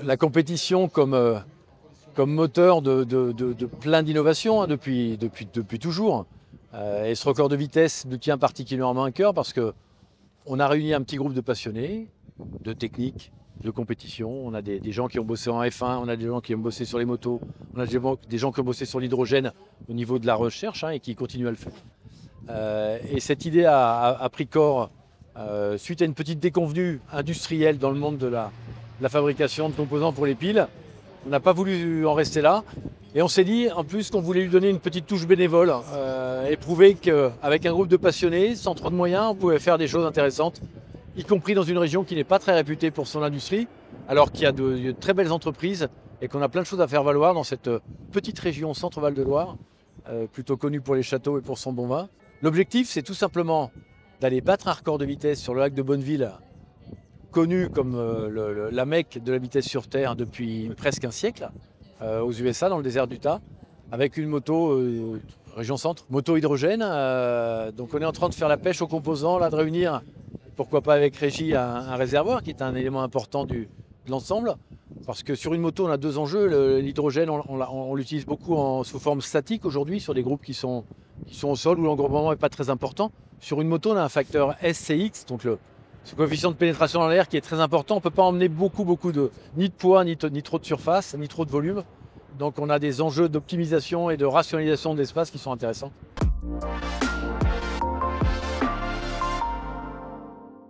la compétition comme moteur de plein d'innovations hein, depuis toujours. Et ce record de vitesse nous tient particulièrement à cœur parce qu'on a réuni un petit groupe de passionnés, de technique, de compétition. On a des gens qui ont bossé en F1, on a des gens qui ont bossé sur les motos, on a des gens qui ont bossé sur l'hydrogène au niveau de la recherche hein, et qui continuent à le faire. Et cette idée a pris corps suite à une petite déconvenue industrielle dans le monde de la fabrication de composants pour les piles. On n'a pas voulu en rester là. Et on s'est dit en plus qu'on voulait lui donner une petite touche bénévole et prouver qu'avec un groupe de passionnés, sans trop de moyens, on pouvait faire des choses intéressantes, y compris dans une région qui n'est pas très réputée pour son industrie, alors qu'il y a de très belles entreprises et qu'on a plein de choses à faire valoir dans cette petite région Centre-Val de Loire, plutôt connue pour les châteaux et pour son bon vin. L'objectif, c'est tout simplement d'aller battre un record de vitesse sur le lac de Bonneville, connu comme la Mecque de la vitesse sur Terre depuis presque un siècle, aux USA, dans le désert d'Utah, avec une moto région centre, moto hydrogène. Donc on est en train de faire la pêche aux composants, là, de réunir, pourquoi pas avec Régie, un réservoir qui est un élément important de l'ensemble. Parce que sur une moto, on a deux enjeux. L'hydrogène, on l'utilise beaucoup sous forme statique aujourd'hui, sur des groupes qui sont au sol, où l'engrobement n'est pas très important. Sur une moto, on a un facteur SCX, donc ce coefficient de pénétration dans l'air qui est très important. On ne peut pas emmener ni de poids, ni trop de surface, ni trop de volume. Donc on a des enjeux d'optimisation et de rationalisation de l'espace qui sont intéressants.